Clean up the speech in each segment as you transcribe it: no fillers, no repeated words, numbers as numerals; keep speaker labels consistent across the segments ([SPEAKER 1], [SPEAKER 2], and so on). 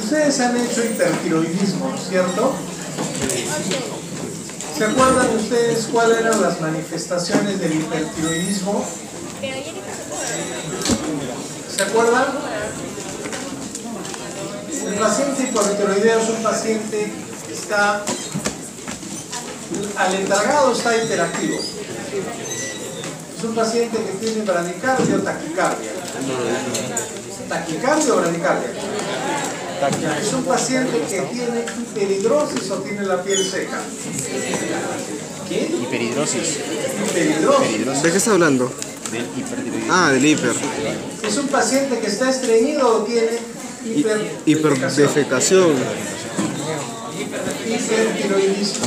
[SPEAKER 1] Ustedes han hecho hipertiroidismo, ¿no es cierto? ¿Se acuerdan ustedes cuáles eran las manifestaciones del hipertiroidismo? ¿Se acuerdan? El paciente hipertiroideo es un paciente que está aletargado, está hiperactivo. Es un paciente que tiene bradicardia o taquicardia. ¿Taquicardia o bradicardia? Es un paciente que tiene hiperhidrosis o tiene la piel seca. ¿Qué?
[SPEAKER 2] Hiperhidrosis.
[SPEAKER 1] Hiperhidrosis.
[SPEAKER 3] ¿De qué está hablando?
[SPEAKER 2] Del hipertiroidismo.
[SPEAKER 3] Ah, del hiper.
[SPEAKER 1] Es un paciente que está estreñido o tiene
[SPEAKER 3] Hiperdefecación.
[SPEAKER 1] Hipertiroidismo.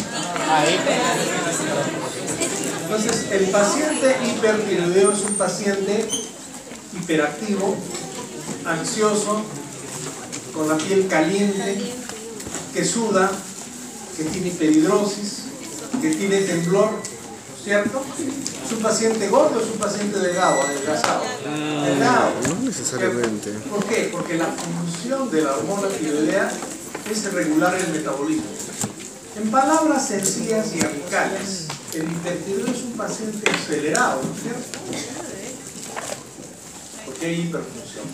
[SPEAKER 1] Entonces, el paciente hipertiroideo es un paciente hiperactivo, ansioso, con la piel caliente, que suda, que tiene hiperhidrosis, que tiene temblor, ¿cierto? ¿Es un paciente gordo o es un paciente delgado, adelgazado? Delgado.
[SPEAKER 3] No necesariamente.
[SPEAKER 1] ¿Por qué? Porque la función de la hormona tiroidea es regular el metabolismo. En palabras sencillas y radicales, el hipertiroideo es un paciente acelerado, ¿no es cierto? Porque hay hiperfunción.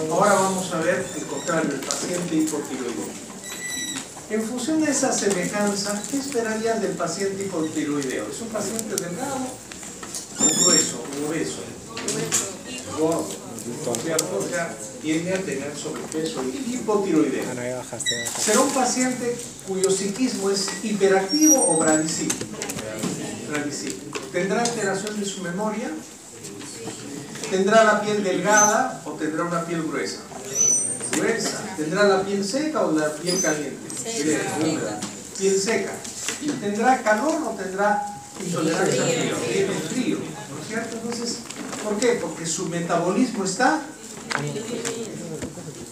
[SPEAKER 1] Ahora vamos a ver el contrario, el paciente hipotiroideo. En función de esa semejanza, ¿qué esperarías del paciente hipotiroideo? ¿Es un paciente delgado o grueso, o obeso? Gordo, ¿cierto? O sea, tiende a tener sobrepeso y hipotiroideo. ¿Será un paciente cuyo psiquismo es hiperactivo o bradicíclico? Bradicíclico. ¿Tendrá alteración de su memoria? ¿Tendrá la piel delgada o tendrá una piel gruesa? Gruesa. ¿Tendrá la piel seca o la piel caliente? Húmeda. Piel seca. ¿Tendrá calor o tendrá intolerancia al frío? Tiene frío, ¿no es cierto? Entonces, ¿por qué? Porque su metabolismo está...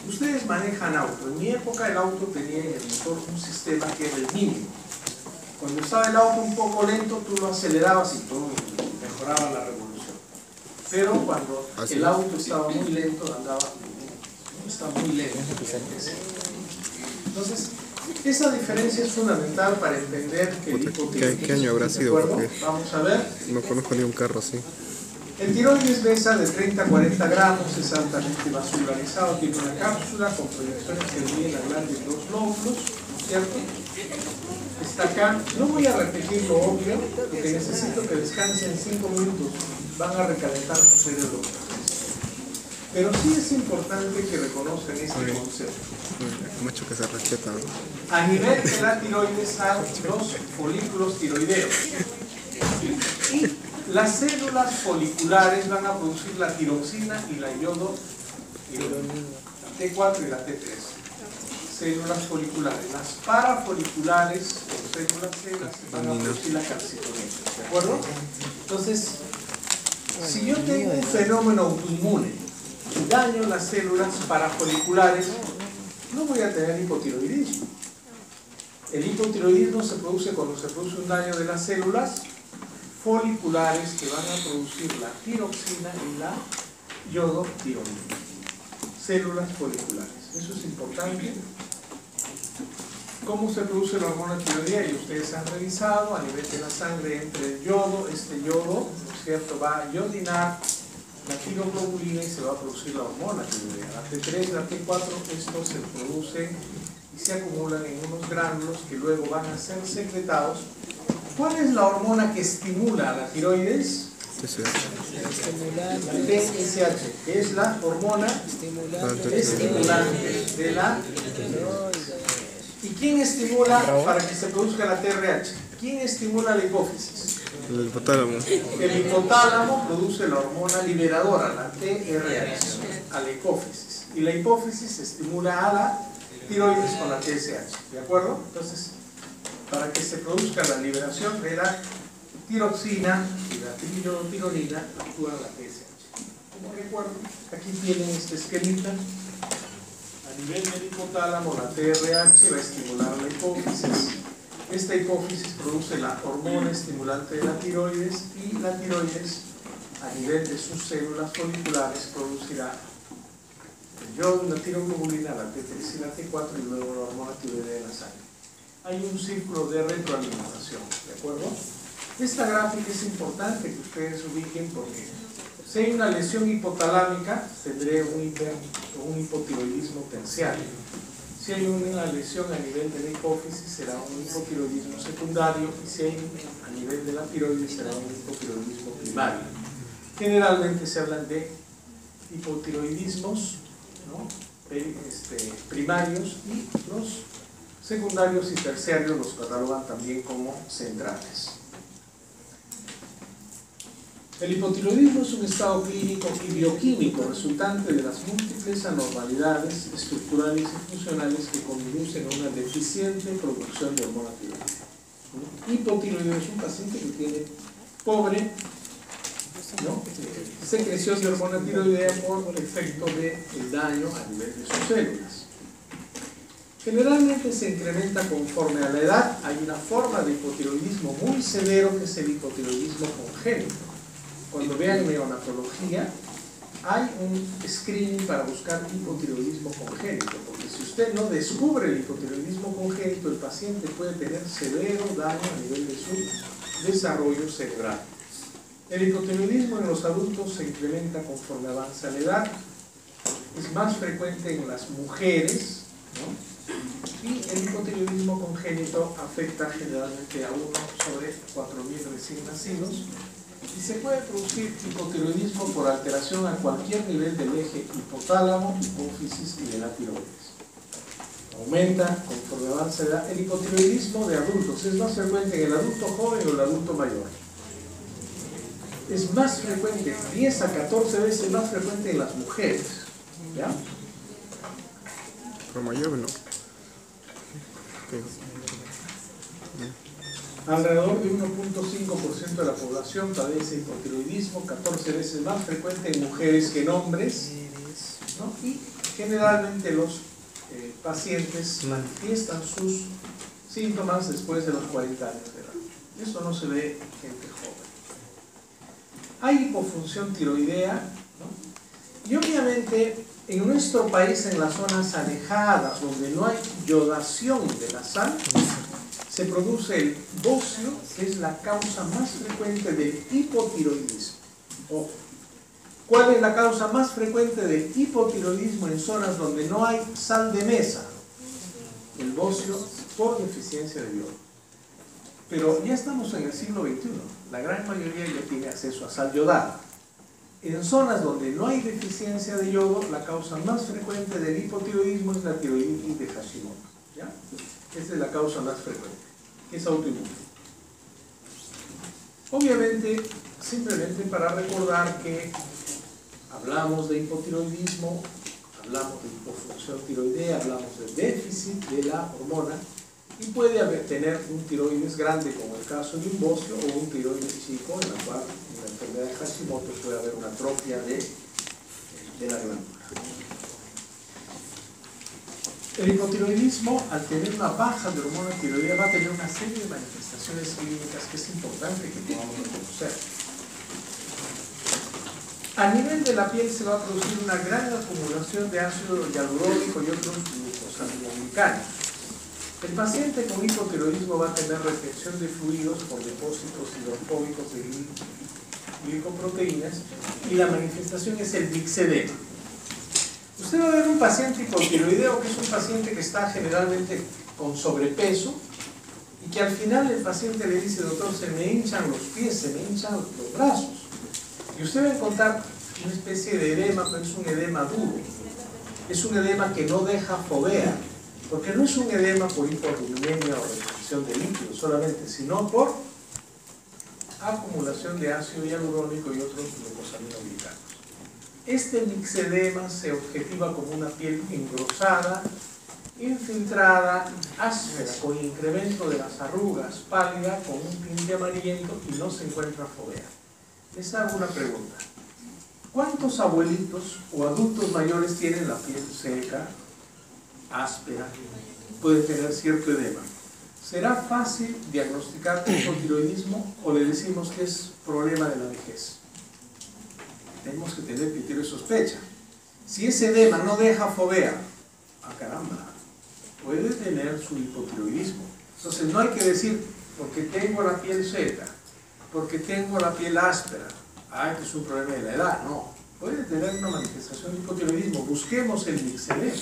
[SPEAKER 1] Ustedes manejan auto. En mi época el auto tenía en el motor un sistema que era el mínimo. Cuando estaba el auto un poco lento, tú lo acelerabas y todo mejoraba la revolución. Pero cuando el auto estaba muy lento, estaba muy lento. Entonces, esa diferencia es fundamental para entender que el hipotiroidismo.
[SPEAKER 3] ¿Qué año habrá sido? Porque
[SPEAKER 1] vamos a ver.
[SPEAKER 3] no conozco ni un carro así.
[SPEAKER 1] El tiroides pesa de 30 a 40 gramos, es altamente vascularizado, tiene una cápsula con proyecciones que dividen la glándula en dos lóbulos, ¿cierto? Está acá. No voy a repetir lo obvio, porque necesito que descansen 5 minutos. Van a recalentar su cerebro. Pero sí es importante que reconozcan este concepto.
[SPEAKER 3] Mucho que se respeta.
[SPEAKER 1] A nivel de la tiroides hay dos folículos tiroideos. Y las células foliculares van a producir la tiroxina y la yodo, la T4 y la T3. Células foliculares. Las parafoliculares, o células cegas, van a producir la calcitonina. ¿De acuerdo? Entonces, si yo tengo un fenómeno autoinmune y daño las células parafoliculares, no voy a tener hipotiroidismo. El hipotiroidismo se produce cuando se produce un daño de las células foliculares que van a producir la tiroxina y la yodotironina. Células foliculares. Eso es importante. ¿Cómo se produce la hormona tiroidea? Y ustedes han revisado a nivel de la sangre entre el yodo, este yodo, ¿no es cierto?, va a iodinar la tiroglobulina y se va a producir la hormona tiroidea. La T3, la T4, esto se produce y se acumulan en unos gránulos que luego van a ser secretados. ¿Cuál es la hormona que estimula a la tiroides? La TSH, que es la hormona estimulante de la tiroides. ¿Y quién estimula para que se produzca la TRH? ¿Quién estimula la hipófisis?
[SPEAKER 3] El hipotálamo.
[SPEAKER 1] El hipotálamo produce la hormona liberadora, la TRH, a la hipófisis. Y la hipófisis estimula a la tiroides con la TSH. ¿De acuerdo? Entonces, para que se produzca la liberación de la tiroxina y la tiroglobulina, actúa la TSH. Como recuerdo, aquí tienen este esquelita. A nivel del hipotálamo, la TRH va a estimular la hipófisis. Esta hipófisis produce la hormona estimulante de la tiroides y la tiroides, a nivel de sus células foliculares, producirá el Yo la tiroglobulina, la T3 y la T4 y luego la hormona tiroidea en la sangre. Hay un círculo de retroalimentación, ¿de acuerdo? Esta gráfica es importante que ustedes ubiquen porque si hay una lesión hipotalámica, tendré un hipotiroidismo terciario. Si hay una lesión a nivel de la hipófisis, será un hipotiroidismo secundario, y si hay a nivel de la tiroides, será un hipotiroidismo primario. Generalmente se hablan de hipotiroidismos, ¿no? Primarios, y los secundarios y terciarios los catalogan también como centrales. El hipotiroidismo es un estado clínico y bioquímico resultante de las múltiples anormalidades estructurales y funcionales que conducen a una deficiente producción de hormona tiroidea. Hipotiroidismo es un paciente que tiene pobre, ¿no?, secreción de hormona tiroidea por efecto del daño a nivel de sus células. Generalmente se incrementa conforme a la edad. Hay una forma de hipotiroidismo muy severo que es el hipotiroidismo congénito. Cuando vean neonatología, hay un screening para buscar hipotiroidismo congénito, porque si usted no descubre el hipotiroidismo congénito, el paciente puede tener severo daño a nivel de su desarrollo cerebral. El hipotiroidismo en los adultos se incrementa conforme avanza la edad, es más frecuente en las mujeres, ¿no? Y el hipotiroidismo congénito afecta generalmente a 1 sobre 4.000 recién nacidos. Y se puede producir hipotiroidismo por alteración a cualquier nivel del eje hipotálamo, hipófisis y de la tiroides. Aumenta conforme avanza la edad. El hipotiroidismo de adultos es más frecuente en el adulto joven o el adulto mayor. Es más frecuente, 10 a 14 veces más frecuente en las mujeres. ¿Ya?
[SPEAKER 3] Pero mayor no. Okay.
[SPEAKER 1] Alrededor de 1.5% de la población padece hipotiroidismo, 14 veces más frecuente en mujeres que en hombres, ¿no? Y generalmente los pacientes manifiestan sus síntomas después de los 40 años de edad. Eso no se ve en gente joven. Hay hipofunción tiroidea, ¿no? Y obviamente en nuestro país, en las zonas alejadas donde no hay yodación de la sal, se produce el bocio, que es la causa más frecuente del hipotiroidismo. Ojo. ¿Cuál es la causa más frecuente del hipotiroidismo en zonas donde no hay sal de mesa? El bocio por deficiencia de yodo. Pero ya estamos en el siglo XXI. La gran mayoría ya tiene acceso a sal yodada. En zonas donde no hay deficiencia de yodo, la causa más frecuente del hipotiroidismo es la tiroiditis de Hashimoto. ¿Ya? Esa es la causa más frecuente. Es autoinmune. Obviamente, simplemente para recordar que hablamos de hipotiroidismo, hablamos de hipofunción tiroidea, hablamos de déficit de la hormona, y puede tener un tiroides grande como el caso de un bocio o un tiroides chico en la cual en la enfermedad de Hashimoto puede haber una atrofia de la glándula. El hipotiroidismo, al tener una baja de hormona tiroidea, va a tener una serie de manifestaciones clínicas que es importante que podamos reconocer. A nivel de la piel se va a producir una gran acumulación de ácido hialurónico y otros glucosaminoglicanos. El paciente con hipotiroidismo va a tener retención de fluidos por depósitos hidrofóbicos de glicoproteínas y la manifestación es el mixedema. Usted va a ver un paciente hipotiroideo que es un paciente que está generalmente con sobrepeso y que al final el paciente le dice: doctor, se me hinchan los pies, se me hinchan los brazos. Y usted va a encontrar una especie de edema, pero es un edema duro. Es un edema que no deja fovea, porque no es un edema por hipovolulemia o retención de líquidos solamente, sino por acumulación de ácido hialurónico y otros glucosaminoglicanos. Este mixedema se objetiva como una piel engrosada, infiltrada, áspera, con incremento de las arrugas, pálida, con un tinte amarillento y no se encuentra fovea. Les hago una pregunta. ¿Cuántos abuelitos o adultos mayores tienen la piel seca, áspera, puede tener cierto edema? ¿Será fácil diagnosticar hipotiroidismo o le decimos que es problema de la vejez? Tenemos que tener criterio de sospecha. Si ese edema no deja fovea, caramba, puede tener su hipotiroidismo. Entonces no hay que decir, porque tengo la piel seca, porque tengo la piel áspera, que es un problema de la edad. No, puede tener una manifestación de hipotiroidismo. Busquemos el mixedema.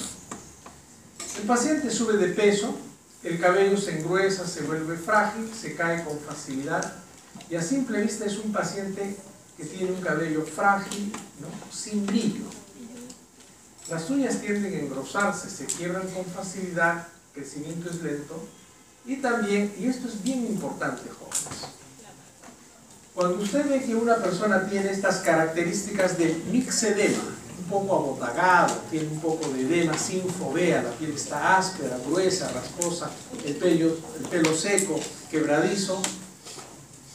[SPEAKER 1] El paciente sube de peso, el cabello se engruesa, se vuelve frágil, se cae con facilidad, y a simple vista es un paciente que tiene un cabello frágil, ¿no?, sin brillo. Las uñas tienden a engrosarse, se quiebran con facilidad, el crecimiento es lento, y también, y esto es bien importante, jóvenes, cuando usted ve que una persona tiene estas características de mixedema, un poco abotagado, tiene un poco de edema sin fovea, la piel está áspera, gruesa, rasposa, el pelo seco, quebradizo,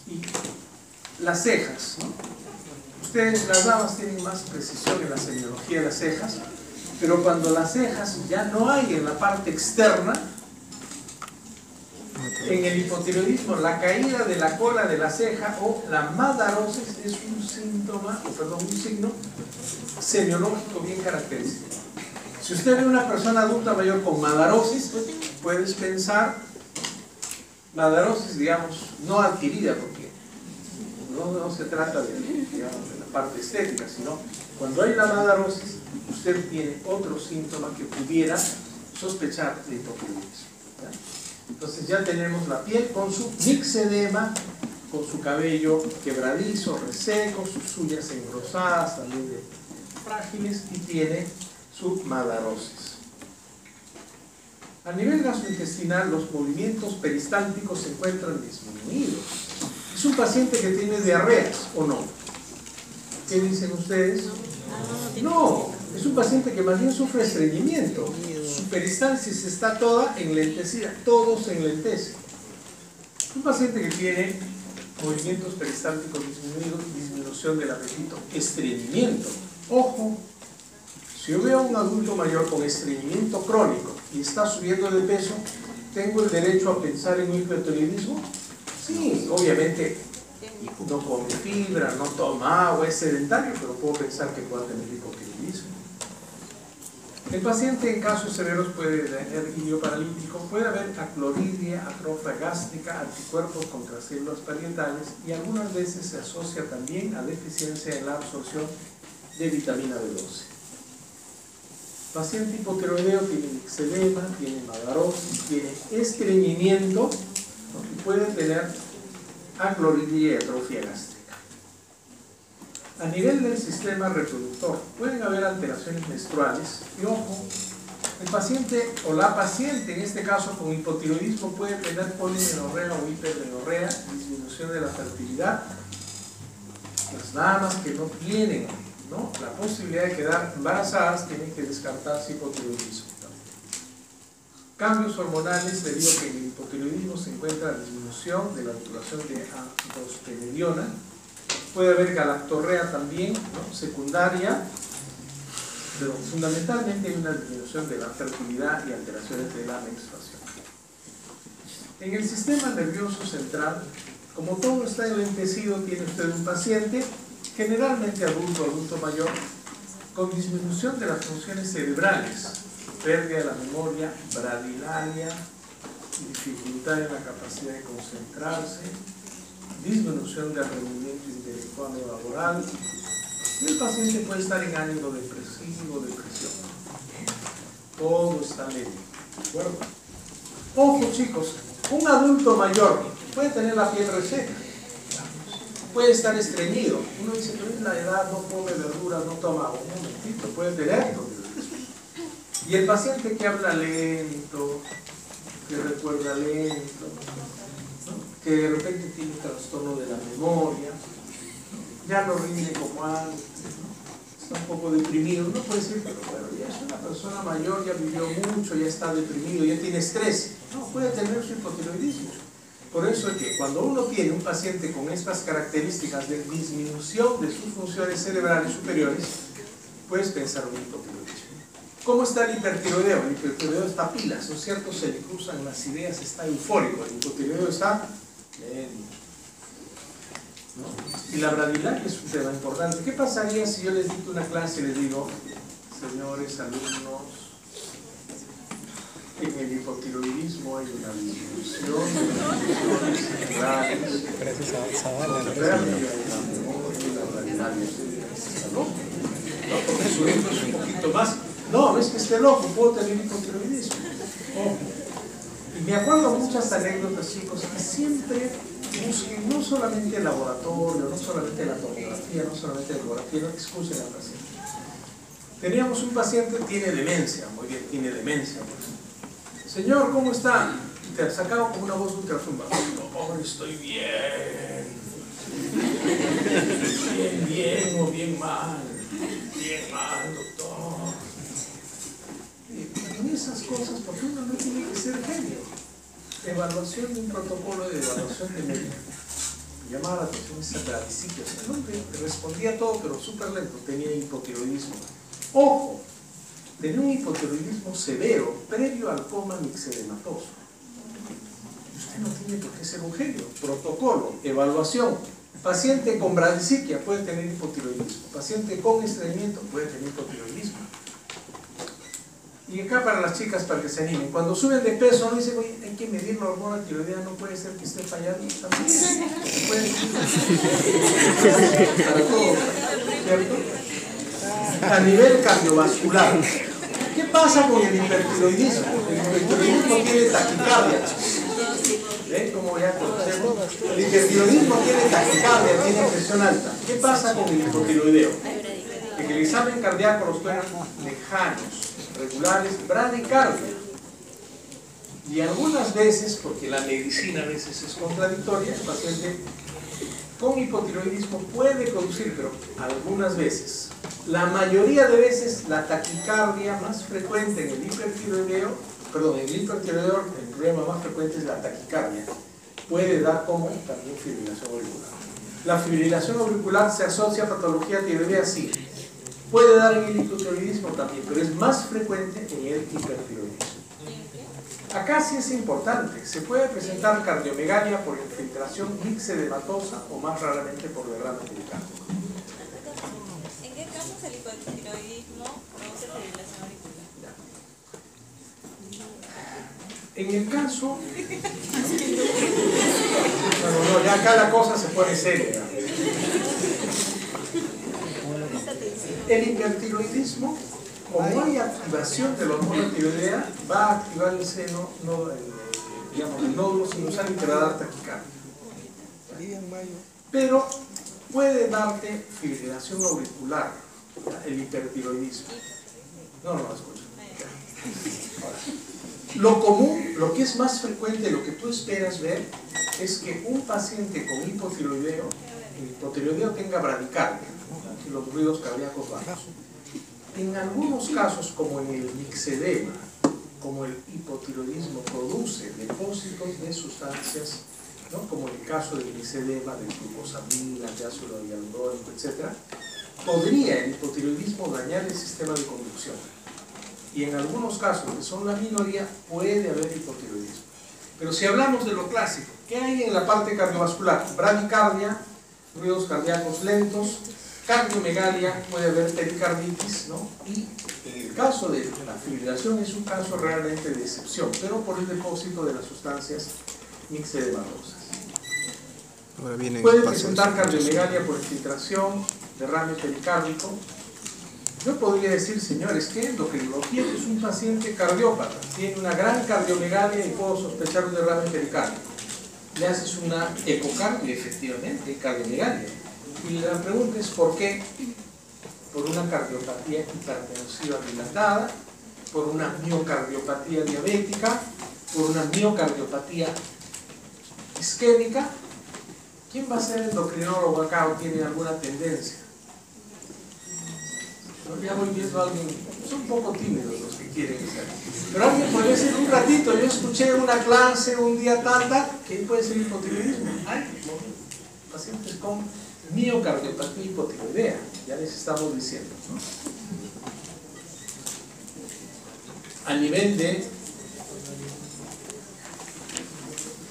[SPEAKER 1] y las cejas, ¿no? Ustedes, las damas, tienen más precisión en la semiología de las cejas, pero cuando las cejas ya no hay en la parte externa, en el hipotiroidismo, la caída de la cola de la ceja o la madarosis es un signo semiológico bien característico. Si usted ve una persona adulta mayor con madarosis, pues puedes pensar madarosis, digamos, no adquirida, porque no se trata de, digamos, de la parte estética, sino cuando hay la madarosis, usted tiene otro síntoma que pudiera sospechar de hipotiroidismo. Entonces ya tenemos la piel con su mixedema, con su cabello quebradizo, reseco, sus uñas engrosadas, también frágiles, y tiene su madarosis. A nivel gastrointestinal, los movimientos peristálticos se encuentran disminuidos. Es un paciente que tiene diarreas, ¿o no? ¿Qué dicen ustedes? No, es un paciente que más bien sufre estreñimiento. Su peristalsis está toda enlentecida, todo se enlentece. Es un paciente que tiene movimientos peristálticos disminuidos, disminución del apetito, estreñimiento. Ojo, si yo veo a un adulto mayor con estreñimiento crónico y está subiendo de peso, ¿tengo el derecho a pensar en un hipotiroidismo? Sí, obviamente no come fibra, no toma agua, es sedentario, pero puedo pensar que pueda tener hipotiroidismo. El paciente en casos severos puede tener idioparalítico, puede haber acloridia, atrofia gástrica, anticuerpos contra células parietales, y algunas veces se asocia también a deficiencia en la absorción de vitamina B12. Paciente hipotiroideo tiene mixedema, tiene madarosis, tiene estreñimiento, ¿no?, y puede tener acloridia y atrofia gástrica. A nivel del sistema reproductor, pueden haber alteraciones menstruales, y ojo, el paciente o la paciente, en este caso con hipotiroidismo, puede tener polimenorrea o hipermenorrea, disminución de la fertilidad. Las damas que no tienen, ¿no?, la posibilidad de quedar embarazadas tienen que descartarse hipotiroidismo. Cambios hormonales, debido a que en el hipotiroidismo se encuentra la disminución de la titulación de androstenediona. Puede haber galactorrea también, ¿no?, secundaria, pero fundamentalmente hay una disminución de la fertilidad y alteraciones de la menstruación. En el sistema nervioso central, como todo está enlentecido, tiene usted un paciente, generalmente adulto mayor, con disminución de las funciones cerebrales, pérdida de la memoria, bradilaria, dificultad en la capacidad de concentrarse, disminución del rendimiento intelectual o laboral, y el paciente puede estar en ánimo depresivo, depresión. Todo está lento, ¿de acuerdo? Ojo, chicos, un adulto mayor puede tener la piel reseca, puede estar estreñido. Uno dice, pero en la edad no come verduras, no toma agua. Un momentito, puede tener. Y el paciente que habla lento, que recuerda lento, ¿no?, que de repente tiene trastorno de la memoria, ya no rinde como antes, ¿no?, está un poco deprimido. Uno puede decir, pero bueno, ya es una persona mayor, ya vivió mucho, ya está deprimido, ya tiene estrés. No, puede tener su hipotiroidismo. Por eso es que cuando uno tiene un paciente con estas características de disminución de sus funciones cerebrales superiores, puedes pensar en un hipotiroidismo. ¿Cómo está el hipertiroideo? El hipertiroideo está a pilas, ¿no es cierto? Se le cruzan las ideas, está eufórico. El hipotiroideo está lento, ¿no? Y la bradilaria es un tema importante. ¿Qué pasaría si yo les dicto una clase y les digo, señores alumnos, en el hipotiroidismo hay una disminución de las funciones cerebrales, porque su hijo es un poquito más. No, es que esté loco, puedo tener hipotiroidismo. Oh. Y me acuerdo muchas anécdotas, chicos, que siempre busquen no solamente el laboratorio, no solamente la tomografía, no solamente el laboratorio, no escuchen al paciente. Teníamos un paciente que tiene demencia, muy bien, tiene demencia. Pues. Señor, ¿cómo está? Y te sacaba como una voz ultrasumba. Doctor, estoy bien. Bien o bien mal. Bien mal, doctor. Y esas cosas, porque uno no tiene que ser genio. Evaluación de un protocolo de evaluación de médico. Me llamaba la atención esa bradicitis. El hombre respondía todo, pero súper lento. Tenía hipotiroidismo. Ojo, tenía un hipotiroidismo severo previo al coma mixedematoso. Usted no tiene por qué ser un genio. Protocolo, evaluación. Paciente con bradiciquia puede tener hipotiroidismo. Paciente con estreñimiento puede tener hipotiroidismo. Y acá para las chicas, para que se animen, cuando suben de peso, no dicen, oye, hay que medir la hormona tiroidea, no puede ser que esté fallando también. Puede para todo, ¿cierto? A nivel cardiovascular, ¿qué pasa con el hipertiroidismo? El hipertiroidismo tiene taquicardia. ¿Ven cómo ya conocemos? El hipertiroidismo tiene taquicardia, tiene presión alta. ¿Qué pasa con el hipotiroideo? En el examen cardíaco los suenan lejanos, regulares, bradicardia. Y algunas veces, porque la medicina a veces es contradictoria, el paciente con hipotiroidismo puede producir, pero algunas veces, la mayoría de veces, la taquicardia más frecuente en el hipertiroideo, el problema más frecuente es la taquicardia. Puede dar como también fibrilación auricular. La fibrilación auricular se asocia a patología tiroidea, sí. Puede dar en el hipotiroidismo también, pero es más frecuente en el hipertiroidismo. Acá sí es importante, se puede presentar cardiomegalia por infiltración mixedematosa o más raramente por derrame pericárdico.
[SPEAKER 4] ¿En qué casos el hipotiroidismo produce fibrilación auricular?
[SPEAKER 1] En el caso... No, ya acá la cosa se pone seria. El hipertiroidismo, como hay activación de la hormona tiroidea, va a activar el seno, el nódulo sinusal y te va a dar taquicardia. Pero puede darte fibrilación auricular, el hipertiroidismo. No escucho. Ahora, lo común, lo que es más frecuente, lo que tú esperas ver, es que un paciente con hipotiroideo, el hipotiroideo tenga bradicardia, y los ruidos cardíacos bajos. En algunos casos, como en el mixedema, como el hipotiroidismo produce depósitos de sustancias, ¿no? Como en el caso del mixedema, de glucosamina, de ácido hialurónico, etc., podría el hipotiroidismo dañar el sistema de conducción. Y en algunos casos, que son la minoría, puede haber hipotiroidismo. Pero si hablamos de lo clásico, ¿qué hay en la parte cardiovascular? Bradicardia, ruidos cardíacos lentos, cardiomegalia, puede haber pericarditis, ¿no? Y en el caso de la fibrilación es un caso realmente de excepción, pero por el depósito de las sustancias mixedematosas. Puede presentar cardiomegalia por infiltración, derrame pericárdico. Yo podría decir, señores, que endocrinología es un paciente cardiópata, tiene una gran cardiomegalia y puedo sospechar un derrame pericárdico. Le haces una ecocardio, efectivamente, cardiomegalia. Y la pregunta es ¿por qué? Por una cardiopatía hipertensiva dilatada, por una miocardiopatía diabética, por una miocardiopatía isquémica. ¿Quién va a ser endocrinólogo acá o tiene alguna tendencia? Ya voy viendo a alguien, son un poco tímidos los que quieren ser. Pero alguien puede decir un ratito, yo escuché una clase un día tal, que puede ser hipotiroidismo. Hay pacientes con miocardiopatía hipotiroidea, ya les estamos diciendo, ¿no? A nivel de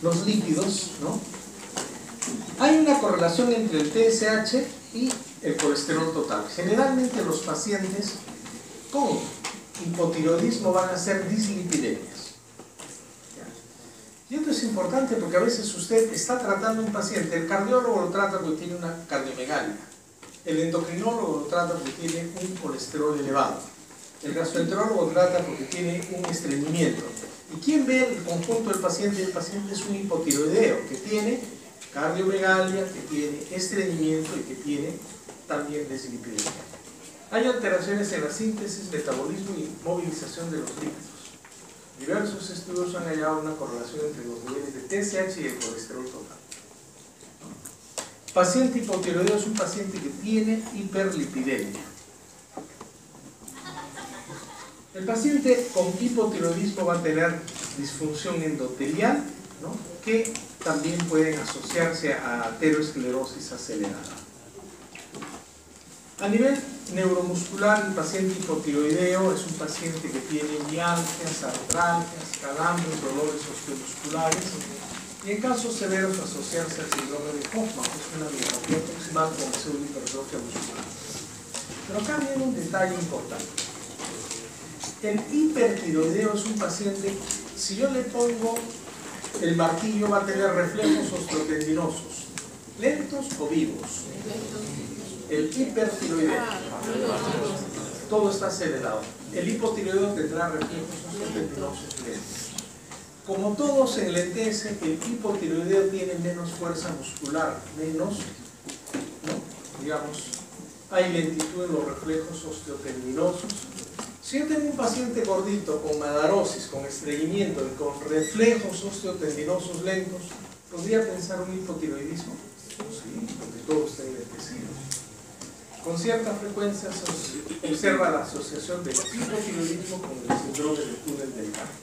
[SPEAKER 1] los lípidos, ¿no? Hay una correlación entre el TSH y el colesterol total. Generalmente los pacientes con hipotiroidismo van a ser dislipidemias. Y esto es importante porque a veces usted está tratando a un paciente, el cardiólogo lo trata porque tiene una cardiomegalia, el endocrinólogo lo trata porque tiene un colesterol elevado, el gastroenterólogo lo trata porque tiene un estreñimiento. ¿Y quién ve el conjunto del paciente? El paciente es un hipotiroideo que tiene cardiomegalia, que tiene estreñimiento y que tiene también dislipidemia. Hay alteraciones en la síntesis, metabolismo y movilización de los lípidos. Diversos estudios han hallado una correlación entre los niveles de TSH y el colesterol total. Paciente hipotiroideo es un paciente que tiene hiperlipidemia. El paciente con hipotiroidismo va a tener disfunción endotelial, ¿no?, que también pueden asociarse a aterosclerosis acelerada. A nivel neuromuscular, el paciente hipotiroideo es un paciente que tiene mialgias, artralgias, calambres, dolores osteomusculares y en casos severos asociarse al síndrome de Hoffmann, que es una miopatía proximal con pseudohipertrofia muscular. Pero acá viene un detalle importante. El hipertiroideo es un paciente, si yo le pongo el martillo, va a tener reflejos osteotendinosos, lentos o vivos. El hipertiroideo, todo está acelerado. El hipotiroideo tendrá reflejos osteotendinosos lentos. Como todo se enlentece, el hipotiroideo tiene menos fuerza muscular, menos, ¿no?, digamos, hay lentitud en los reflejos osteotendinosos. Si yo tengo un paciente gordito con madarosis, con estreñimiento y con reflejos osteotendinosos lentos, ¿podría pensar un hipotiroidismo? Sí, porque todo está enlentecido. Con cierta frecuencia se observa la asociación del hipotiroidismo con el síndrome del túnel del carpo.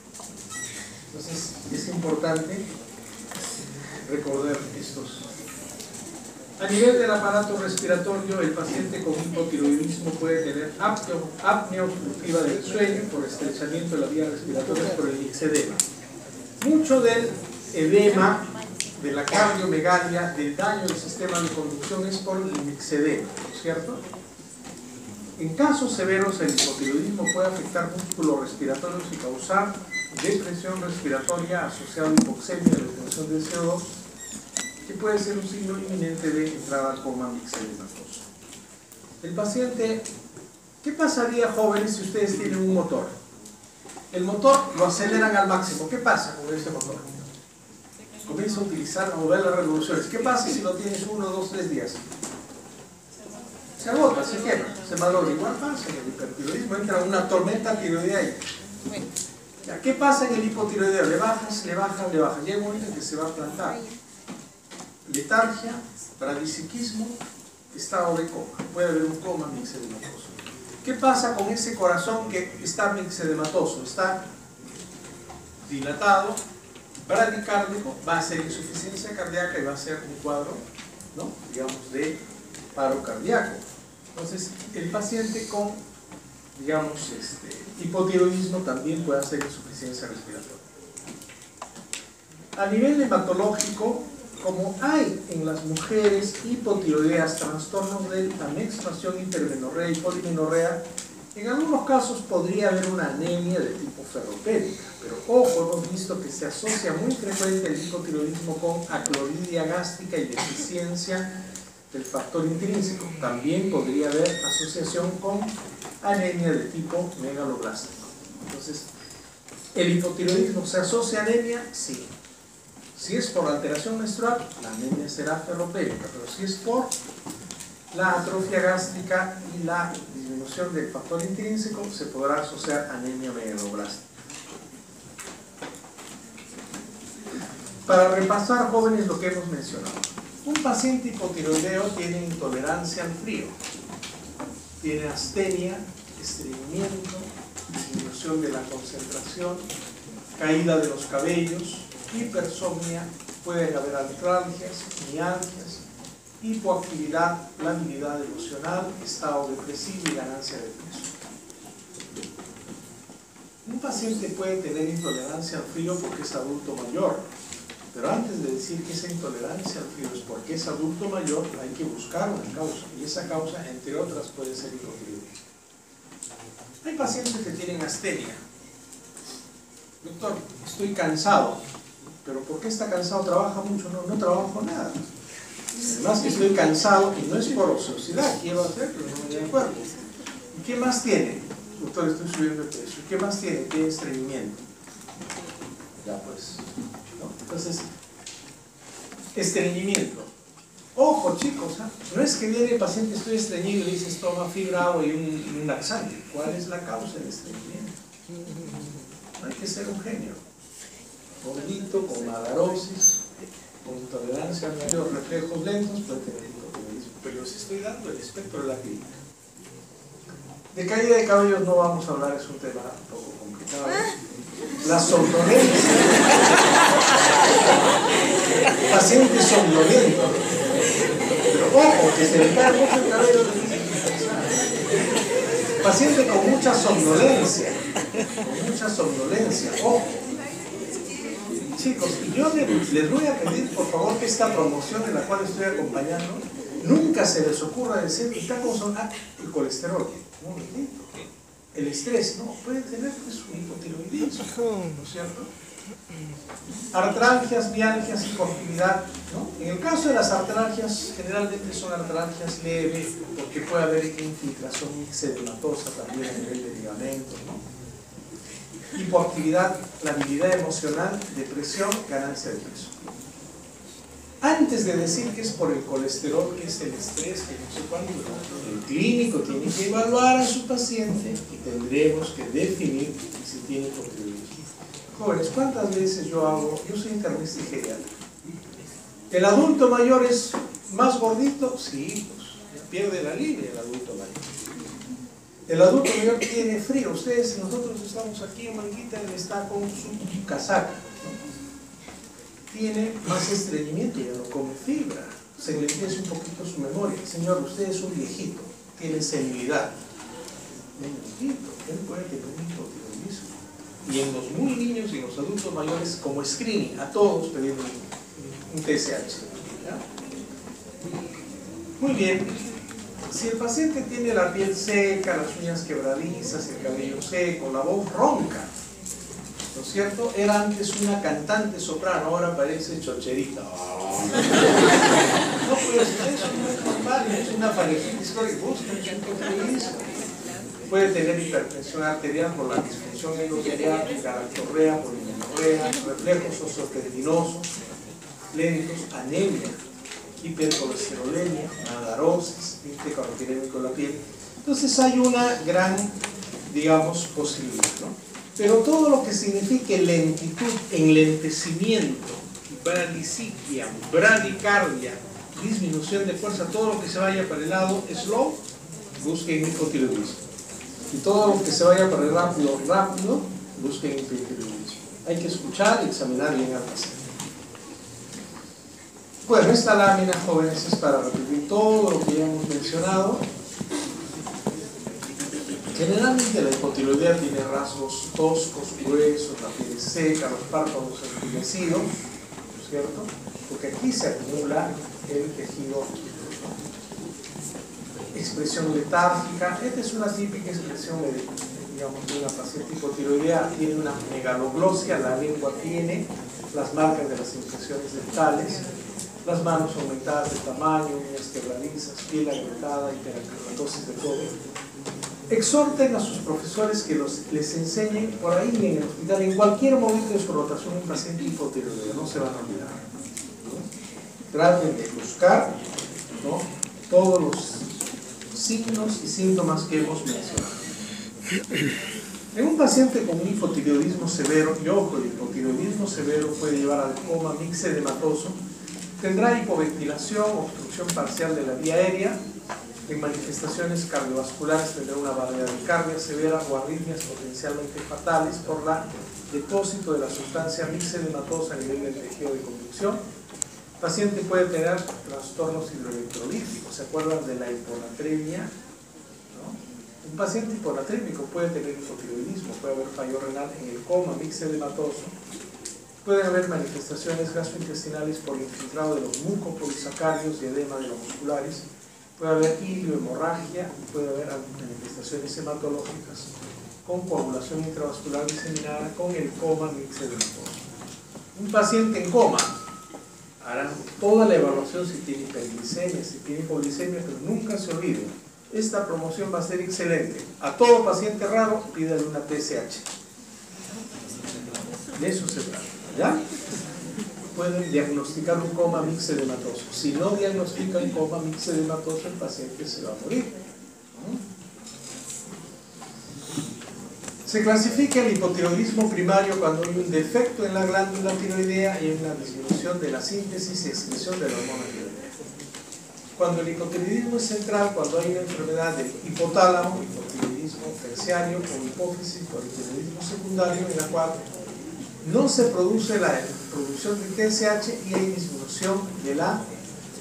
[SPEAKER 1] Entonces, es importante recordar estos. A nivel del aparato respiratorio, el paciente con hipotiroidismo puede tener apnea obstructiva del sueño por estrechamiento de la vía respiratoria por el mixedema. Mucho del edema, de la cardiomegalia, del daño del sistema de conducción es por el mixedema, ¿no es cierto? En casos severos, el hipotiroidismo puede afectar músculos respiratorios y causar depresión respiratoria asociada a hipoxemia y retención de CO2, que puede ser un signo inminente de entrada al coma mixedematoso. El paciente, ¿qué pasaría, jóvenes, si ustedes tienen un motor? El motor lo aceleran al máximo. ¿Qué pasa con ese motor? Comienza a utilizar, a mover las revoluciones. ¿Qué pasa si lo tienes 1, 2, 3 días? Se agota, se quema, se malogra. Igual pasa en el hipertiroidismo, entra una tormenta tiroidea ahí. ¿Qué pasa en el hipotiroideo? Le bajas, le bajas, le bajas. Llega un momento en que se va a plantar. Letargia, bradisiquismo, estado de coma. Puede haber un coma mixedematoso. ¿Qué pasa con ese corazón que está mixedematoso? Está dilatado, bradicárdico, va a ser insuficiencia cardíaca y va a ser un cuadro, ¿no?, digamos, de paro cardíaco. Entonces, el paciente con, digamos, hipotiroidismo también puede hacer insuficiencia respiratoria. A nivel hematológico, como hay en las mujeres hipotiroideas trastornos de la menstruación, hipermenorrea y polimenorrea, en algunos casos podría haber una anemia de tipo ferropénica, pero ojo, hemos visto que se asocia muy frecuente el hipotiroidismo con acloridia gástrica y deficiencia del factor intrínseco. También podría haber asociación con anemia de tipo megaloblástico. Entonces, ¿el hipotiroidismo se asocia a anemia? Sí. Si es por alteración menstrual, la anemia será ferropénica, pero si es por la atrofia gástrica y la disminución del factor intrínseco, se podrá asociar anemia megaloblástica. Para repasar, jóvenes, lo que hemos mencionado. Un paciente hipotiroideo tiene intolerancia al frío, tiene astenia, estreñimiento, disminución de la concentración, caída de los cabellos, hipersomnia, pueden haber artralgias, mialgias, hipoactividad, labilidad emocional, estado depresivo y ganancia de peso. Un paciente puede tener intolerancia al frío porque es adulto mayor, pero antes de decir que esa intolerancia al frío es porque es adulto mayor, hay que buscar una causa, y esa causa, entre otras, puede ser hipotiroidismo. Hay pacientes que tienen astenia. Doctor, estoy cansado. ¿Pero por qué está cansado? ¿Trabaja mucho? No, no trabajo nada. Además que estoy cansado y no es por ociosidad, quiero hacer, pero no me da el cuerpo. ¿Y qué más tiene? Doctor, estoy subiendo de peso. ¿Y qué más tiene? Tiene estreñimiento. Ya pues, ¿no? Entonces, estreñimiento. Ojo chicos, ¿eh? No es que viene el paciente, estoy estreñido y le dices toma fibra, agua y un laxante. ¿Cuál es la causa del estreñimiento? Hay que ser un genio. Gordito, con magarosis, con intolerancia a los reflejos lentos, puede tener hipotiroidismo. Pero os estoy dando el espectro de la clínica. De caída de cabellos no vamos a hablar, es un tema un poco complicado. La somnolencia. Pacientes somnolentos. Pero ojo, que se le cae mucho el cabello. Paciente con mucha somnolencia. Con mucha somnolencia. Ojo. Chicos, yo les voy a pedir por favor que esta promoción en la cual estoy acompañando, nunca se les ocurra decir que está con el colesterol. Un momentito. El estrés, no, puede tener pues, un hipotiroidismo, ¿no es cierto? Artralgias, mialgias, hipoactividad, ¿no? En el caso de las artralgias, generalmente son artralgias leves, porque puede haber infiltración ixedematosa también a nivel de ligamentos, ¿no? Hipoactividad, labilidad emocional, depresión, ganancia de peso. Antes de decir que es por el colesterol, que es el estrés, que no sé cuánto, el clínico tiene que evaluar a su paciente y tendremos que definir si tiene hipotiroidismo. Jóvenes, ¿cuántas veces yo soy internista y geriatra? ¿El adulto mayor es más gordito? Sí, pues pierde la línea el adulto mayor. El adulto mayor tiene frío. Ustedes, nosotros estamos aquí en Manguita, él está con su casaca, ¿no? Tiene más estreñimiento, ya no come fibra, se le empieza un poquito su memoria. Señor, usted es un viejito, tiene senilidad. Un viejito, él puede tener un hipotiroidismo. Y en los muy niños y en los adultos mayores, como screening, a todos pedimos un TSH. ¿Ya? Muy bien, si el paciente tiene la piel seca, las uñas quebradizas, el cabello seco, la voz ronca, ¿no es cierto? Era antes una cantante soprano, ahora parece chocherita. No puede ser eso, no es normal, es una faringitis crónica, busca un hipotiroidismo. Puede tener hipertensión arterial por la disfunción endoteliátrica, galactorrea, polimenorrea, reflejos osteotendinosos, lentos, anemia, hipercolesterolemia, nadarosis, tinte carotinémico de la piel. Entonces hay una gran, digamos, posibilidad, ¿no? Pero todo lo que signifique lentitud, enlentecimiento, bradicitia, bradicardia, disminución de fuerza, todo lo que se vaya para el lado slow, busquen hipotiroidismo. Y todo lo que se vaya para el rápido, busquen hipotiroidismo. Hay que escuchar y examinar bien al paciente. Bueno, esta lámina, jóvenes, es para repetir todo lo que ya hemos mencionado. Generalmente la hipotiroidea tiene rasgos toscos, gruesos, la piel seca, los párpados entumecidos, ¿no es cierto? Porque aquí se acumula el tejido. Expresión letárgica, esta es una típica expresión de, digamos, de una paciente hipotiroidea. Tiene una megaloglosia, la lengua tiene las marcas de las impresiones dentales, las manos aumentadas de tamaño, uñas quebradizas, piel agrietada, hiperacromatosis de todo. Exhorten a sus profesores que les enseñen por ahí en el hospital, en cualquier momento de su rotación, un paciente hipotiroideo, no se van a olvidar, ¿no? Traten de buscar, ¿no?, todos los signos y síntomas que hemos mencionado. En un paciente con un hipotiroidismo severo, y ojo, el hipotiroidismo severo puede llevar al coma mixedematoso, tendrá hipoventilación, obstrucción parcial de la vía aérea. En manifestaciones cardiovasculares tendrá una bradicardia severa o arritmias potencialmente fatales por el depósito de la sustancia mixedematosa a nivel del tejido de conducción. El paciente puede tener trastornos hidroelectrolíticos, ¿se acuerdan de la hiponatremia? ¿No? Un paciente hiponatrémico puede tener hipotiroidismo, puede haber fallo renal en el coma mixedematoso, pueden haber manifestaciones gastrointestinales por infiltrado de los mucopolisacáridos y edema de los musculares, puede haber iliohemorragia y puede haber manifestaciones hematológicas con coagulación intravascular diseminada con el coma mixedematoso. Un paciente en coma hará toda la evaluación si tiene hiperglicemia, si tiene hipoglicemia, pero nunca se olviden, esta promoción va a ser excelente. A todo paciente raro, pídale una TSH. De eso se trata, ¿ya? Pueden diagnosticar un coma mixedematoso. Si no diagnostican coma mixedematoso, el paciente se va a morir. Se clasifica el hipotiroidismo primario cuando hay un defecto en la glándula tiroidea y una disminución de la síntesis y excreción de la hormona tiroidea. Cuando el hipotiroidismo es central, cuando hay una enfermedad del hipotálamo, hipotiroidismo terciario o hipófisis por hipotiroidismo secundario, en la cual no se produce la producción de TSH y hay disminución de la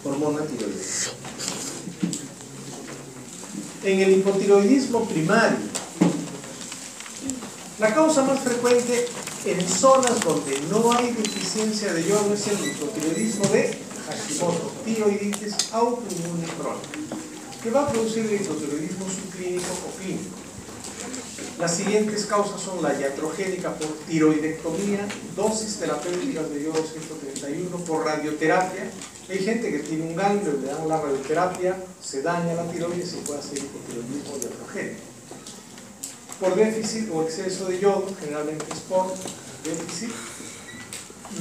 [SPEAKER 1] hormona tiroidea. En el hipotiroidismo primario, la causa más frecuente en zonas donde no hay deficiencia de yodo es el hipotiroidismo de Hashimoto, tiroiditis autoinmune crónica, que va a producir el hipotiroidismo subclínico o clínico. Las siguientes causas son la iatrogénica por tiroidectomía, dosis terapéuticas de yodo 131 por radioterapia. Hay gente que tiene un ganglio y le dan la radioterapia, se daña la tiroides y puede hacer hipotiroidismo iatrogénico. Por déficit o exceso de yodo, generalmente es por déficit.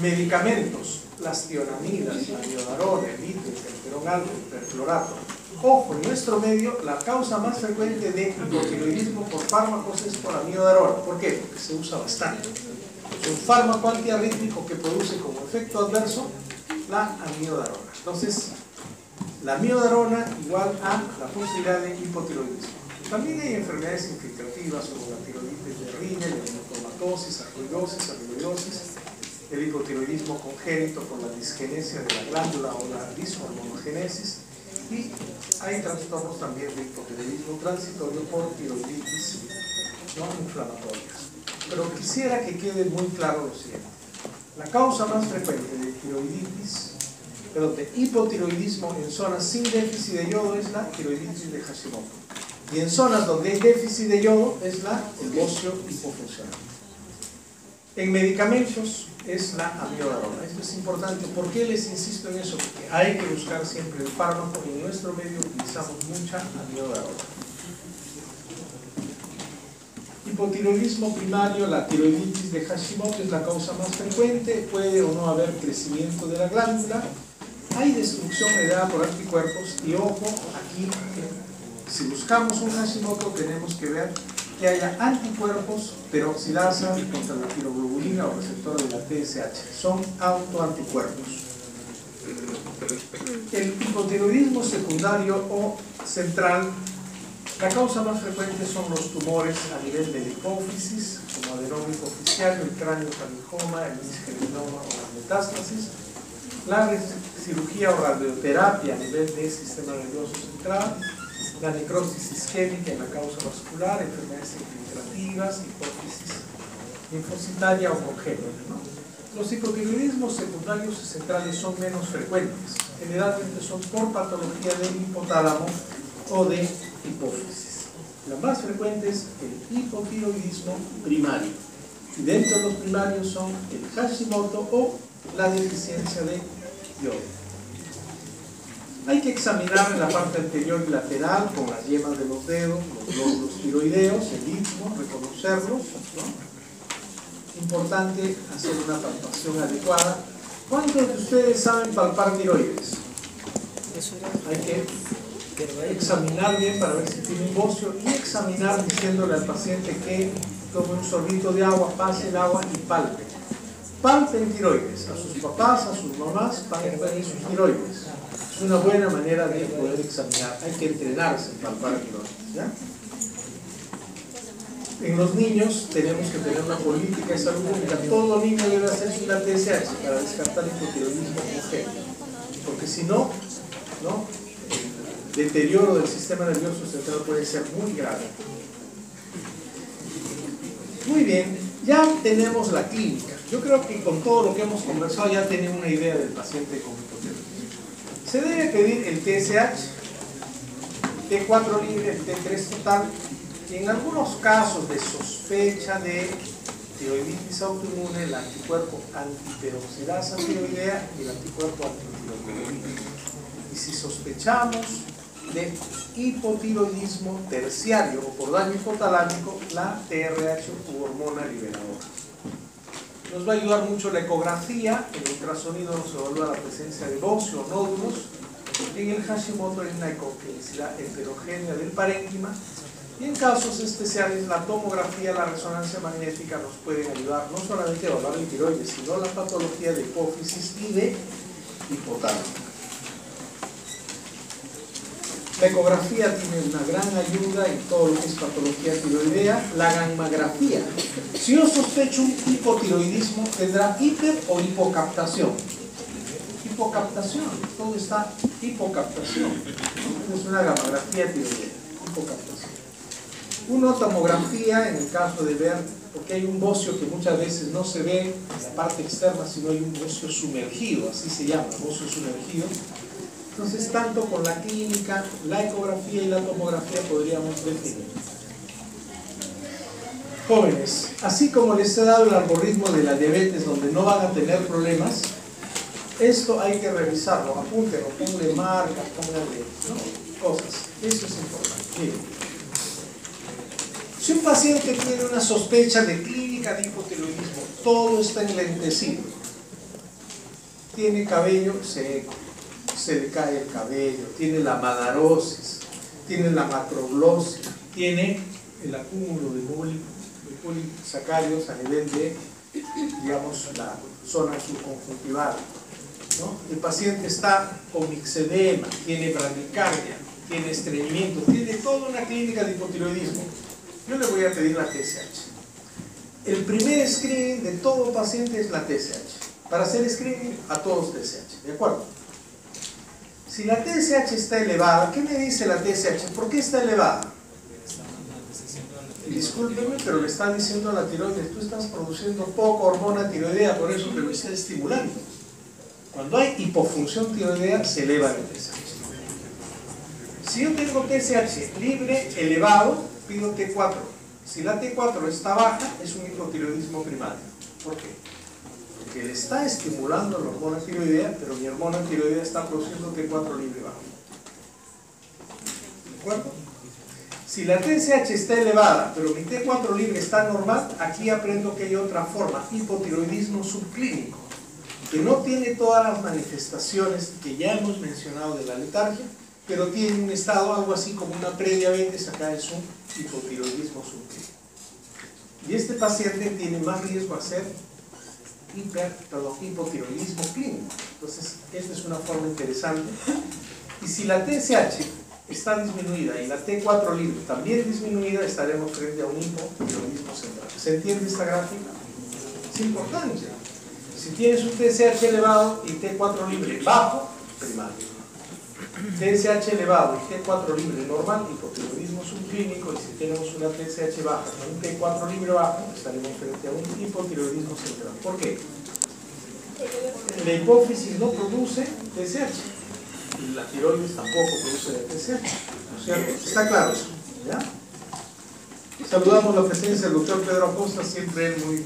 [SPEAKER 1] Medicamentos, las tionamidas, la miodarona, el litio, el interferón alfa, el perclorato. Ojo, en nuestro medio, la causa más frecuente de hipotiroidismo por fármacos es por amiodarona. ¿Por qué? Porque se usa bastante. Es un fármaco antiarrítmico que produce como efecto adverso la amiodarona. Entonces, la amiodarona igual a la posibilidad de hipotiroidismo. También hay enfermedades infiltrativas como la tiroiditis de Rinel, la hematomatosis, arcoidosis, el hipotiroidismo congénito por la disgenesia de la glándula o la dishormonogénesis, y hay trastornos también de hipotiroidismo transitorio por tiroiditis no inflamatorias. Pero quisiera que quede muy claro lo siguiente: la causa más frecuente de de hipotiroidismo en zonas sin déficit de yodo es la tiroiditis de Hashimoto. Y en zonas donde hay déficit de yodo es el bocio hipofuncional. En medicamentos es la amiodarona. Esto es importante. ¿Por qué les insisto en eso? Porque hay que buscar siempre el fármaco y en nuestro medio utilizamos mucha amiodarona. Hipotiroidismo primario, la tiroiditis de Hashimoto es la causa más frecuente. Puede o no haber crecimiento de la glándula. Hay destrucción mediada por anticuerpos y ojo, aquí si buscamos un Hashimoto tenemos que ver que haya anticuerpos peroxidasa contra la tiroglobulina o receptor de la TSH. Son autoanticuerpos. El hipotiroidismo secundario o central, la causa más frecuente son los tumores a nivel de la hipófisis, como adenoma hipoficial, el cráneo canijoma, el misgelinoma o las metástasis. La cirugía o radioterapia a nivel del sistema nervioso central, la necrosis isquémica en la causa vascular, enfermedades infiltrativas, hipófisis linfocitaria o congénita, ¿no? Los hipotiroidismos secundarios y centrales son menos frecuentes. Generalmente son por patología del hipotálamo o de hipófisis. La más frecuente es el hipotiroidismo primario. Y dentro de los primarios son el Hashimoto o la deficiencia de yodo. Hay que examinar en la parte anterior y lateral con las yemas de los dedos, los glóbulos tiroideos, el istmo, reconocerlos, ¿no? Importante hacer una palpación adecuada. ¿Cuántos de ustedes saben palpar tiroides? Hay que examinar bien para ver si tiene un bocio y examinar diciéndole al paciente que tome un sorbito de agua, pase el agua y palpe. Palpen tiroides, a sus papás, a sus mamás, palpen sus tiroides. Es una buena manera de poder examinar. Hay que entrenarse en palpar tiroides, ¿ya? En los niños tenemos que tener una política de salud pública. Todo niño debe hacerse una TSH para descartar hipotiroidismo congénito, porque si no, el deterioro del sistema nervioso central puede ser muy grave. Muy bien, ya tenemos la clínica. Yo creo que con todo lo que hemos conversado ya tenemos una idea del paciente con hipotiroidismo. Se debe pedir el TSH, T4 libre, el T3 total, Y en algunos casos de sospecha de tiroiditis autoinmune, el anticuerpo antiperoxidasa tiroidea y el anticuerpo antitiroidea. Y si sospechamos de hipotiroidismo terciario o por daño hipotalámico, la TRH u hormona liberadora. Nos va a ayudar mucho la ecografía. En el ultrasonido nos evalúa la presencia de bocio o nódulos. En el Hashimoto hay una ecogenicidad heterogénea del parénquima. Y en casos especiales, la tomografía, la resonancia magnética nos pueden ayudar no solamente a evaluar el tiroides, sino la patología de hipófisis y de hipotálamo. La ecografía tiene una gran ayuda en todo lo que es patología tiroidea. La gammagrafía. Si yo sospecho un hipotiroidismo, tendrá hiper o hipocaptación. Hipocaptación, todo está hipocaptación. Es una gammagrafía tiroidea, hipocaptación. Una tomografía en el caso de ver, porque hay un bocio que muchas veces no se ve en la parte externa, sino hay un bocio sumergido, así se llama, bocio sumergido. Entonces, tanto con la clínica, la ecografía y la tomografía podríamos definir. Jóvenes, así como les he dado el algoritmo de la diabetes donde no van a tener problemas, esto hay que revisarlo, apúntenlo, pónganle marcas, pónganle cosas. Eso es importante. Miren. Si un paciente tiene una sospecha de clínica de hipotiroidismo, todo está enlentecido, tiene cabello seco, se le cae el cabello, tiene la madarosis, tiene la macroglosia, tiene el acúmulo de polisacáridos a nivel de, digamos, la zona subconjuntival, ¿no? El paciente está con mixedema, tiene bradicardia, tiene estreñimiento, tiene toda una clínica de hipotiroidismo. Yo le voy a pedir la TSH. El primer screening de todo paciente es la TSH. Para hacer screening, a todos TSH. ¿De acuerdo? Si la TSH está elevada, ¿qué me dice la TSH? ¿Por qué está elevada? Discúlpeme, pero le está diciendo a la tiroides, tú estás produciendo poca hormona tiroidea, por eso te lo está estimulando. Cuando hay hipofunción tiroidea, se eleva la TSH. Si yo tengo TSH libre, elevado, pido T4. Si la T4 está baja, es un hipotiroidismo primario. ¿Por qué? Porque le está estimulando la hormona tiroidea, pero mi hormona tiroidea está produciendo T4 libre bajo. ¿De acuerdo? Si la TSH está elevada, pero mi T4 libre está normal, aquí aprendo que hay otra forma, hipotiroidismo subclínico, que no tiene todas las manifestaciones que ya hemos mencionado de la letargia, pero tiene un estado algo así como una prediabetes, acá es un hipotiroidismo subclínico. Y este paciente tiene más riesgo a ser hipotiroidismo clínico. Entonces, esta es una forma interesante. Y si la TSH está disminuida y la T4 libre también disminuida, estaremos frente a un hipotiroidismo central. ¿Se entiende esta gráfica? Es importante. Si tienes un TSH elevado y T4 libre bajo, primario. TSH elevado y T4 libre normal, hipotiroidismo subclínico, y si tenemos una TSH baja y un T4 libre bajo, estaremos frente a un hipotiroidismo central. ¿Por qué? La hipófisis no produce TSH y la tiroides tampoco produce TSH, ¿no es cierto? ¿Está claro eso? ¿Ya? Saludamos la presencia del doctor Pedro Acosta, siempre es muy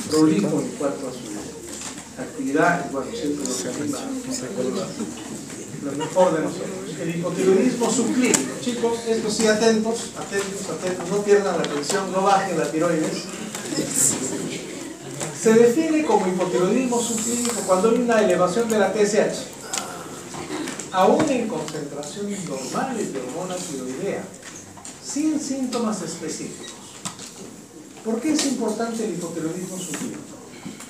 [SPEAKER 1] prolijo en cuanto a su actividad, y bueno, siempre nos anima lo mejor de nosotros. El hipotiroidismo subclínico, chicos, esto sí, atentos, no pierdan la atención, no bajen la tiroides. Se define como hipotiroidismo subclínico cuando hay una elevación de la TSH, aún en concentraciones normales de hormona tiroidea, sin síntomas específicos. ¿Por qué es importante el hipotiroidismo subclínico?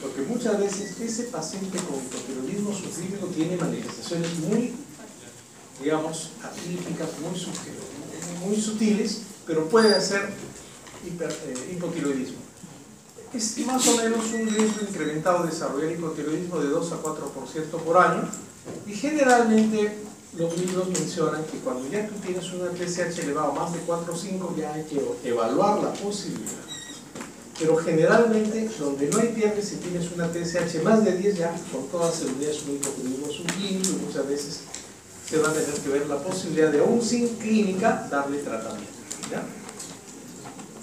[SPEAKER 1] Porque muchas veces ese paciente con hipotiroidismo subclínico tiene manifestaciones muy, digamos, atípicas, muy sutiles, pero puede ser hipotiroidismo. Es más o menos un riesgo incrementado de desarrollar hipotiroidismo de 2 a 4% por año, y generalmente los libros mencionan que cuando ya tú tienes una TSH elevado más de 4 o 5, ya hay que evaluar la posibilidad. Pero generalmente, donde no hay pierde, si tienes una TSH más de 10, ya con toda seguridad es un hipotiroidismo subclínico, y muchas veces se va a tener que ver la posibilidad de, aún sin clínica, darle tratamiento, ¿ya?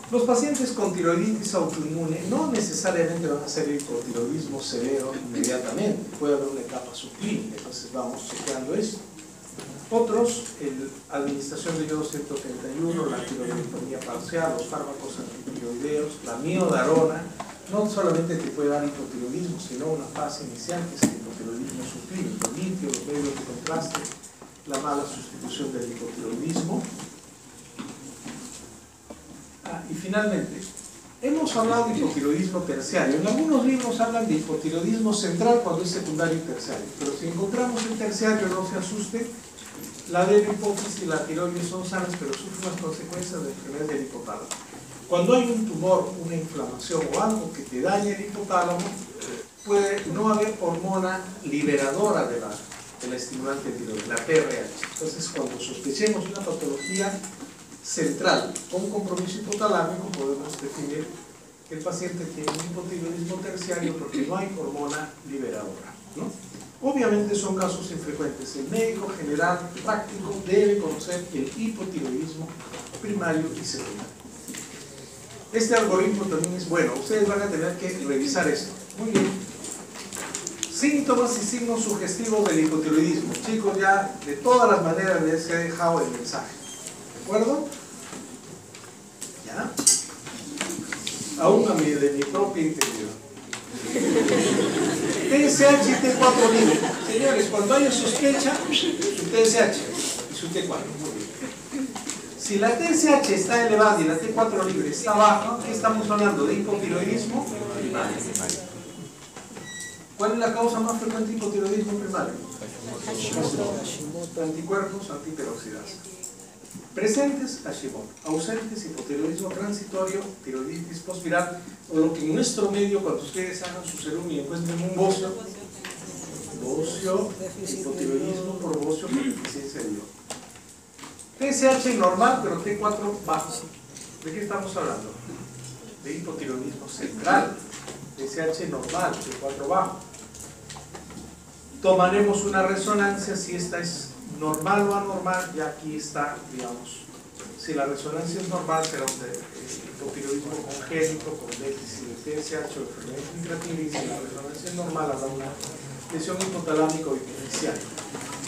[SPEAKER 1] Los pacientes con tiroiditis autoinmune no necesariamente van a ser hipotiroidismo severo inmediatamente, puede haber una etapa subclínica, entonces vamos chequeando esto. Otros, la administración de yodo 131, la tiroidectomía parcial, los fármacos antitiroideos, la miodarona, no solamente te puede dar hipotiroidismo, sino una fase inicial que es el hipotiroidismo subclínico, litio, los medios de contraste, la mala sustitución del hipotiroidismo. Y finalmente, hemos hablado de hipotiroidismo terciario. En algunos libros hablan de hipotiroidismo central cuando es secundario y terciario, pero si encontramos el terciario, no se asuste, la hipófisis y la tiroides son sanas, pero sufren las consecuencias de enfermedad del hipotálamo. Cuando hay un tumor, una inflamación o algo que te dañe el hipotálamo, puede no haber hormona liberadora de la estimulante tiroides, la PRH. Entonces, cuando sospechemos una patología central con compromiso hipotalámico, podemos definir que el paciente tiene un hipotiroidismo terciario porque no hay hormona liberadora, ¿no? Obviamente son casos infrecuentes. El médico general práctico debe conocer el hipotiroidismo primario y secundario. Este algoritmo también es bueno. Ustedes van a tener que revisar esto. Muy bien. Síntomas y signos sugestivos del hipotiroidismo. Chicos, ya de todas las maneras les he dejado el mensaje. ¿De acuerdo? ¿Ya? Aún a mí, de mi propia integridad. TSH y T4 libre. Señores, cuando haya sospecha, su TSH y su T4. Muy bien. Si la TSH está elevada y la T4 libre está baja, ¿qué estamos hablando? De hipotiroidismo primario. ¿Cuál es la causa más frecuente de hipotiroidismo primario? Anticuerpos antiperoxidasa. Presentes, Hashimoto. Ausentes, hipotiroidismo transitorio, tiroiditis postviral, o lo que en nuestro medio, cuando ustedes hagan su serum y encuentren un bocio, hipotiroidismo por bocio con deficiencia de yodo. TSH normal, pero T4 bajo. ¿De qué estamos hablando? De hipotiroidismo central. TSH normal, T4 bajo. Tomaremos una resonancia si esta es normal o anormal, y aquí está, digamos, si la resonancia es normal será un hipotiroidismo congénito con déficit de TSH o enfermedad intratímida, y si la resonancia es normal habrá una lesión hipotalámica o hipoficial.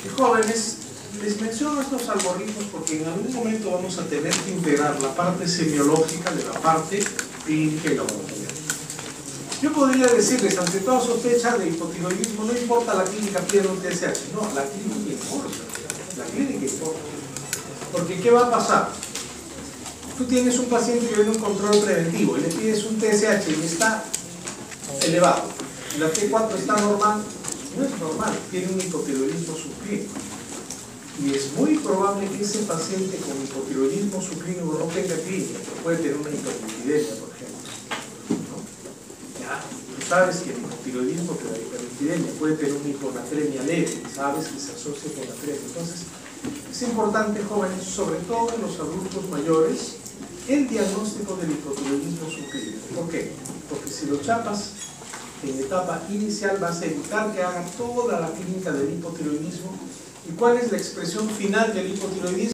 [SPEAKER 1] Y jóvenes, les menciono estos algoritmos porque en algún momento vamos a tener que integrar la parte semiológica de la parte clínica y laboratorial. Yo podría decirles, ante toda sospecha de hipotiroidismo, no importa la clínica, piden un TSH. No, la clínica importa. La clínica importa. Porque ¿qué va a pasar? Tú tienes un paciente que viene un control preventivo y le pides un TSH y está elevado. Y la T4 está normal. No es normal, tiene un hipotiroidismo subclínico. Y es muy probable que ese paciente con hipotiroidismo subclínico no tenga clínica, pero puede tener una hiperlipidemia, por ejemplo. Tú sabes que el hipotiroidismo te da hiperlipidemia, puede tener una hiponatremia leve, sabes que se asocia con natremia. Entonces, es importante, jóvenes, sobre todo en los adultos mayores, el diagnóstico del hipotiroidismo subclínico. ¿Por qué? Porque si lo chapas en etapa inicial vas a evitar que hagan toda la clínica del hipotiroidismo. ¿Y cuál es la expresión final del hipotiroidismo?